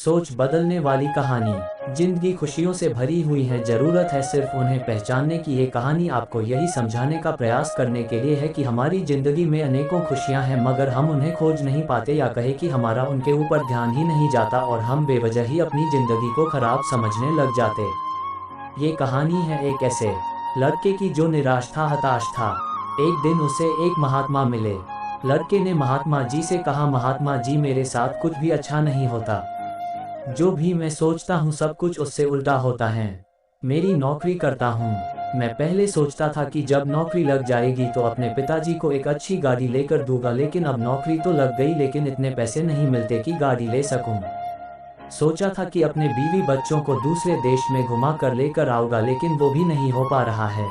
सोच बदलने वाली कहानी। जिंदगी खुशियों से भरी हुई है, जरूरत है सिर्फ उन्हें पहचानने की। ये कहानी आपको यही समझाने का प्रयास करने के लिए है कि हमारी जिंदगी में अनेकों खुशियां हैं, मगर हम उन्हें खोज नहीं पाते, या कहे कि हमारा उनके ऊपर ध्यान ही नहीं जाता और हम बेवजह ही अपनी जिंदगी को खराब समझने लग जाते। ये कहानी है एक ऐसे लड़के की जो निराश था, हताश था। एक दिन उसे एक महात्मा मिले। लड़के ने महात्मा जी से कहा, महात्मा जी, मेरे साथ कुछ भी अच्छा नहीं होता। जो भी मैं सोचता हूँ सब कुछ उससे उल्टा होता है। मेरी नौकरी करता हूँ। मैं पहले सोचता था कि जब नौकरी लग जाएगी तो अपने पिताजी को एक अच्छी गाड़ी लेकर दूंगा, लेकिन अब नौकरी तो लग गई लेकिन इतने पैसे नहीं मिलते कि गाड़ी ले सकूं। सोचा था कि अपने बीवी बच्चों को दूसरे देश में घुमा कर लेकर आऊंगा, लेकिन वो भी नहीं हो पा रहा है।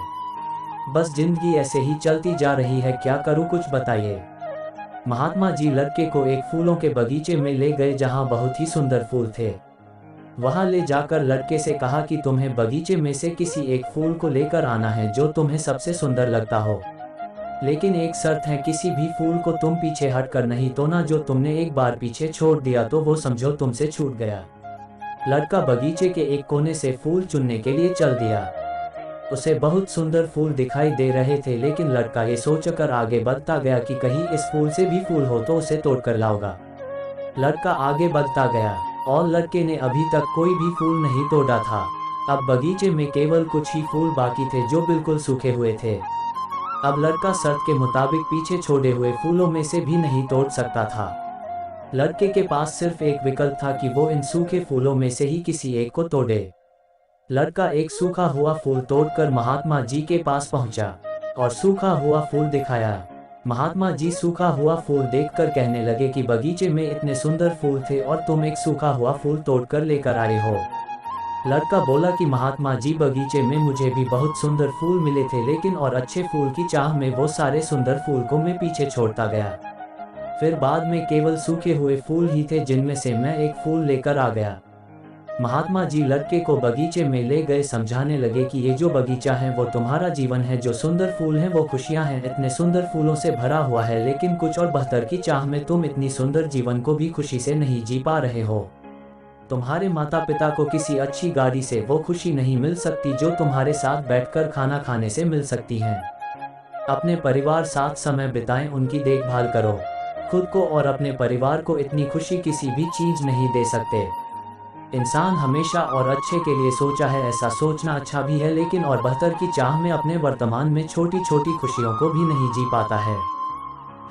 बस जिंदगी ऐसे ही चलती जा रही है, क्या करूँ, कुछ बताइए। महात्मा जी लड़के को एक फूलों के बगीचे में ले गए जहां बहुत ही सुंदर फूल थे। वहां ले जाकर लड़के से कहा कि तुम्हें बगीचे में से किसी एक फूल को लेकर आना है जो तुम्हें सबसे सुंदर लगता हो, लेकिन एक शर्त है, किसी भी फूल को तुम पीछे हट कर नहीं तोड़ना। जो तुमने एक बार पीछे छोड़ दिया तो वो समझो तुमसे छूट गया। लड़का बगीचे के एक कोने से फूल चुनने के लिए चल दिया। उसे बहुत सुंदर फूल दिखाई दे रहे थे, लेकिन लड़का ये सोचकर आगे बढ़ता गया कि कहीं इस फूल से भी फूल हो तो उसे तोड़कर लाऊंगा। लड़का आगे बढ़ता गया और लड़के ने अभी तक कोई भी फूल नहीं तोड़ा था। अब बगीचे में केवल कुछ ही फूल बाकी थे जो बिल्कुल सूखे हुए थे। अब लड़का शर्त के मुताबिक पीछे छोड़े हुए फूलों में से भी नहीं तोड़ सकता था। लड़के के पास सिर्फ एक विकल्प था कि वो इन सूखे फूलों में से ही किसी एक को तोड़े। लड़का एक सूखा हुआ फूल तोड़कर महात्मा जी के पास पहुंचा और सूखा हुआ फूल दिखाया। महात्मा जी सूखा हुआ फूल देखकर कहने लगे कि बगीचे में इतने सुंदर फूल थे और तुम एक सूखा हुआ फूल तोड़कर लेकर आए हो। लड़का बोला कि महात्मा जी, बगीचे में मुझे भी बहुत सुंदर फूल मिले थे, लेकिन और अच्छे फूल की चाह में वो सारे सुंदर फूल को मैं पीछे छोड़ता गया। फिर बाद में केवल सूखे हुए फूल ही थे जिनमें से मैं एक फूल लेकर आ गया। महात्मा जी लड़के को बगीचे में ले गए, समझाने लगे कि ये जो बगीचा है वो तुम्हारा जीवन है, जो सुंदर फूल हैं वो खुशियां हैं, इतने सुंदर फूलों से भरा हुआ है, लेकिन कुछ और बेहतर की चाह में तुम इतनी सुंदर जीवन को भी खुशी से नहीं जी पा रहे हो। तुम्हारे माता पिता को किसी अच्छी गाड़ी से वो खुशी नहीं मिल सकती जो तुम्हारे साथ बैठकर खाना खाने से मिल सकती है। अपने परिवार साथ समय बिताएं, उनकी देखभाल करो। खुद को और अपने परिवार को इतनी खुशी किसी भी चीज नहीं दे सकते। इंसान हमेशा और अच्छे के लिए सोचा है, ऐसा सोचना अच्छा भी है, लेकिन और बेहतर की चाह में अपने वर्तमान में छोटी छोटी खुशियों को भी नहीं जी पाता है।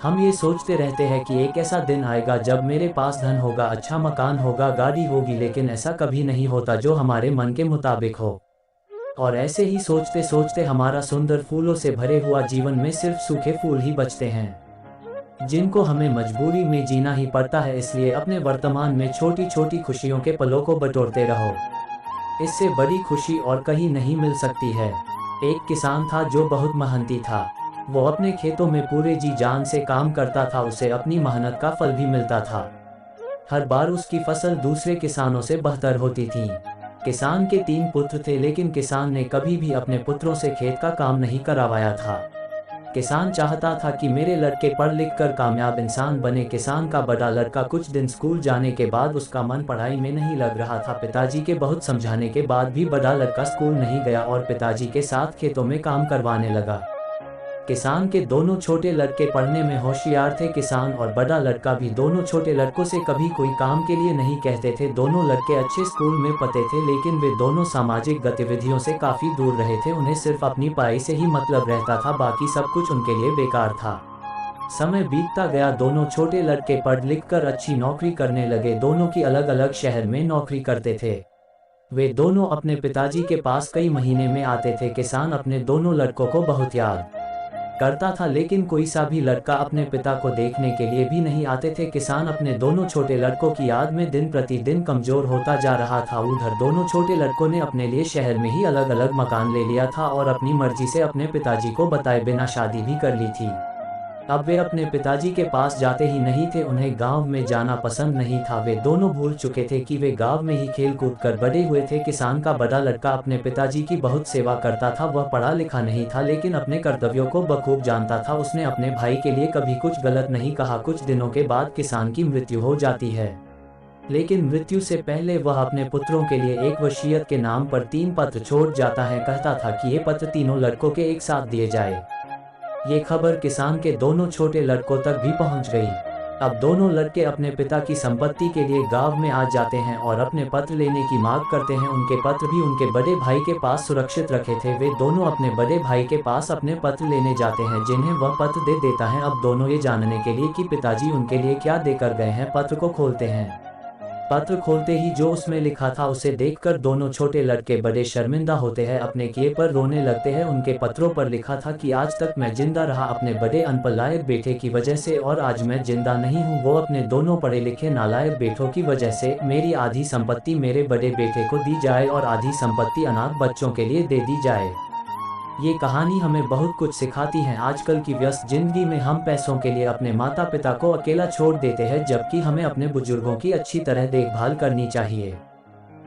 हम ये सोचते रहते हैं कि एक ऐसा दिन आएगा जब मेरे पास धन होगा, अच्छा मकान होगा, गाड़ी होगी, लेकिन ऐसा कभी नहीं होता जो हमारे मन के मुताबिक हो। और ऐसे ही सोचते सोचते हमारा सुंदर फूलों से भरे हुआ जीवन में सिर्फ सूखे फूल ही बचते हैं, जिनको हमें मजबूरी में जीना ही पड़ता है। इसलिए अपने वर्तमान में छोटी छोटी खुशियों के पलों को बटोरते रहो। इससे बड़ी खुशी और कहीं नहीं मिल सकती है। एक किसान था जो बहुत मेहनती था। वो अपने खेतों में पूरे जी जान से काम करता था, उसे अपनी मेहनत का फल भी मिलता था। हर बार उसकी फसल दूसरे किसानों से बेहतर होती थी। किसान के 3 पुत्र थे, लेकिन किसान ने कभी भी अपने पुत्रों से खेत का काम नहीं करवाया था। किसान चाहता था कि मेरे लड़के पढ़ लिख कर कामयाब इंसान बने। किसान का बड़ा लड़का कुछ दिन स्कूल जाने के बाद उसका मन पढ़ाई में नहीं लग रहा था। पिताजी के बहुत समझाने के बाद भी बड़ा लड़का स्कूल नहीं गया और पिताजी के साथ खेतों में काम करवाने लगा। किसान के दोनों छोटे लड़के पढ़ने में होशियार थे। किसान और बड़ा लड़का भी दोनों छोटे लड़कों से कभी कोई काम के लिए नहीं कहते थे। दोनों लड़के अच्छे स्कूल में पढ़ते थे, लेकिन वे दोनों सामाजिक गतिविधियों से काफी दूर रहे थे। उन्हें सिर्फ अपनी पढ़ाई से ही मतलब रहता था, बाकी सब कुछ उनके लिए बेकार था। समय बीतता गया, दोनों छोटे लड़के पढ़ लिख कर अच्छी नौकरी करने लगे। दोनों की अलग अलग शहर में नौकरी करते थे। वे दोनों अपने पिताजी के पास कई महीने में आते थे। किसान अपने दोनों लड़कों को बहुत याद करता था, लेकिन कोई सा भी लड़का अपने पिता को देखने के लिए भी नहीं आते थे। किसान अपने दोनों छोटे लड़कों की याद में दिन प्रतिदिन कमजोर होता जा रहा था। उधर दोनों छोटे लड़कों ने अपने लिए शहर में ही अलग अलग मकान ले लिया था और अपनी मर्जी से अपने पिताजी को बताए बिना शादी भी कर ली थी। अब वे अपने पिताजी के पास जाते ही नहीं थे। उन्हें गांव में जाना पसंद नहीं था। वे दोनों भूल चुके थे कि वे गांव में ही खेल कूद कर बड़े हुए थे। किसान का बड़ा लड़का अपने पिताजी की बहुत सेवा करता था। वह पढ़ा लिखा नहीं था, लेकिन अपने कर्तव्यों को बखूब जानता था। उसने अपने भाई के लिए कभी कुछ गलत नहीं कहा। कुछ दिनों के बाद किसान की मृत्यु हो जाती है। लेकिन मृत्यु से पहले वह अपने पुत्रों के लिए एक वसीयत के नाम पर 3 पत्र छोड़ जाता है। कहता था कि ये पत्र तीनों लड़कों के एक साथ दिए जाए। ये खबर किसान के दोनों छोटे लड़कों तक भी पहुंच गई। अब दोनों लड़के अपने पिता की संपत्ति के लिए गांव में आ जाते हैं और अपने पत्र लेने की मांग करते हैं। उनके पत्र भी उनके बड़े भाई के पास सुरक्षित रखे थे। वे दोनों अपने बड़े भाई के पास अपने पत्र लेने जाते हैं, जिन्हें वह पत्र दे देता है। अब दोनों ये जानने के लिए कि पिताजी उनके लिए क्या देकर गए हैं, पत्र को खोलते हैं। पत्र खोलते ही जो उसमें लिखा था उसे देखकर दोनों छोटे लड़के बड़े शर्मिंदा होते हैं, अपने किए पर रोने लगते हैं। उनके पत्रों पर लिखा था कि आज तक मैं जिंदा रहा अपने बड़े अनपढ़ बेटे की वजह से, और आज मैं जिंदा नहीं हूँ वो अपने दोनों पढ़े लिखे नालायक बेटों की वजह से। मेरी आधी संपत्ति मेरे बड़े बेटे को दी जाए और आधी संपत्ति अनाथ बच्चों के लिए दे दी जाए। ये कहानी हमें बहुत कुछ सिखाती है। आजकल की व्यस्त जिंदगी में हम पैसों के लिए अपने माता पिता को अकेला छोड़ देते हैं, जबकि हमें अपने बुजुर्गों की अच्छी तरह देखभाल करनी चाहिए।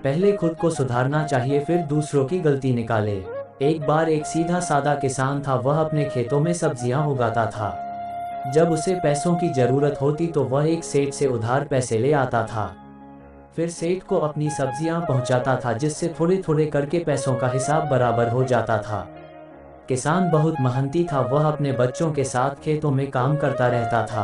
पहले खुद को सुधारना चाहिए, फिर दूसरों की गलती निकाले। एक बार एक सीधा साधा किसान था। वह अपने खेतों में सब्जियां उगाता था। जब उसे पैसों की जरूरत होती तो वह एक सेठ से उधार पैसे ले आता था। फिर सेठ को अपनी सब्जियां पहुंचाता था, जिससे थोड़े थोड़े करके पैसों का हिसाब बराबर हो जाता था। किसान बहुत मेहनती था। वह अपने बच्चों के साथ खेतों में काम करता रहता था।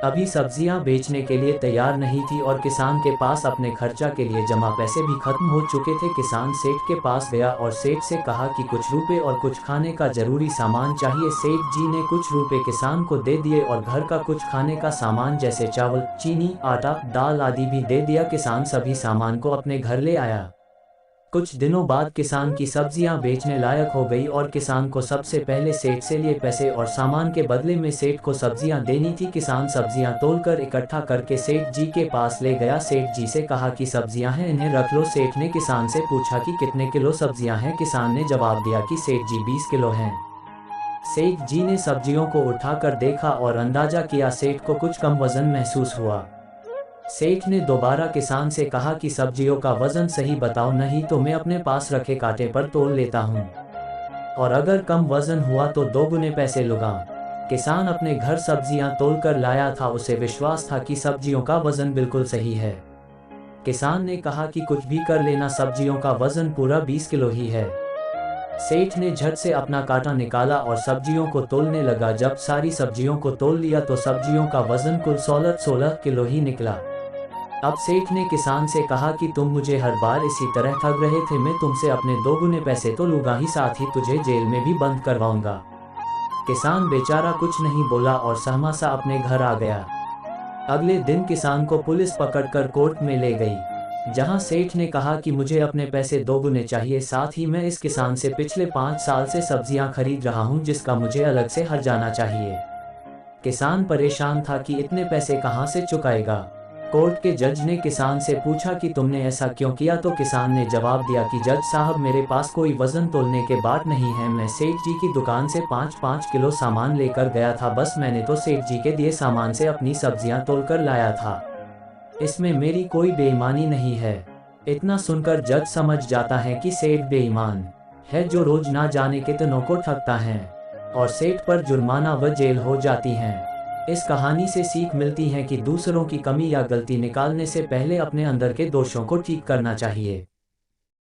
अभी सब्जियां बेचने के लिए तैयार नहीं थी और किसान के पास अपने खर्चा के लिए जमा पैसे भी खत्म हो चुके थे। किसान सेठ के पास गया और सेठ से कहा कि कुछ रुपए और कुछ खाने का जरूरी सामान चाहिए। सेठ जी ने कुछ रुपए किसान को दे दिए और घर का कुछ खाने का सामान जैसे चावल, चीनी, आटा, दाल आदि भी दे दिया। किसान सभी सामान को अपने घर ले आया। कुछ दिनों बाद किसान की सब्जियां बेचने लायक हो गई और किसान को सबसे पहले सेठ से लिए पैसे और सामान के बदले में सेठ को सब्जियां देनी थी। किसान सब्जियां तोलकर इकट्ठा करके सेठ जी के पास ले गया। सेठ जी से कहा कि सब्जियां हैं, इन्हें रख लो। सेठ ने किसान से पूछा कि कितने किलो सब्जियां हैं। किसान ने जवाब दिया कि सेठ जी 20 किलो हैं। सेठ जी ने सब्जियों को उठाकर देखा और अंदाजा किया। सेठ को कुछ कम वजन महसूस हुआ। सेठ ने दोबारा किसान से कहा कि सब्जियों का वजन सही बताओ, नहीं तो मैं अपने पास रखे कांटे पर तोल लेता हूँ, और अगर कम वजन हुआ तो 2 गुने पैसे लूंगा। किसान अपने घर सब्जियां तोलकर लाया था। उसे विश्वास था कि सब्जियों का वजन बिल्कुल सही है। किसान ने कहा कि कुछ भी कर लेना, सब्जियों का वजन पूरा 20 किलो ही है। सेठ ने झट से अपना कांटा निकाला और सब्जियों को तोलने लगा। जब सारी सब्जियों को तोल लिया तो सब्जियों का वजन कुल 16 किलो ही निकला। अब सेठ ने किसान से कहा कि तुम मुझे हर बार इसी तरह ठग रहे थे, मैं तुमसे अपने 2 गुने पैसे तो लूंगा ही, साथ ही तुझे जेल में भी बंद करवाऊंगा। किसान बेचारा कुछ नहीं बोला और सहमा सा अपने घर आ गया। अगले दिन किसान को पुलिस पकड़कर कोर्ट में ले गई, जहां सेठ ने कहा कि मुझे अपने पैसे 2 गुने चाहिए, साथ ही मैं इस किसान से पिछले 5 साल से सब्जियां खरीद रहा हूं, जिसका मुझे अलग से हर्जाना चाहिए। किसान परेशान था कि इतने पैसे कहां से चुकाएगा। कोर्ट के जज ने किसान से पूछा कि तुमने ऐसा क्यों किया, तो किसान ने जवाब दिया कि जज साहब, मेरे पास कोई वजन तोलने के बाट नहीं है। मैं सेठ जी की दुकान से 5-5 किलो सामान लेकर गया था, बस मैंने तो सेठ जी के दिए सामान से अपनी सब्जियां तोलकर लाया था। इसमें मेरी कोई बेईमानी नहीं है। इतना सुनकर जज समझ जाता है कि सेठ बेईमान है, जो रोज ना जाने कितनों को ठगता है, और सेठ पर जुर्माना व जेल हो जाती है। इस कहानी से सीख मिलती है कि दूसरों की कमी या गलती निकालने से पहले अपने अंदर के दोषों को ठीक करना चाहिए।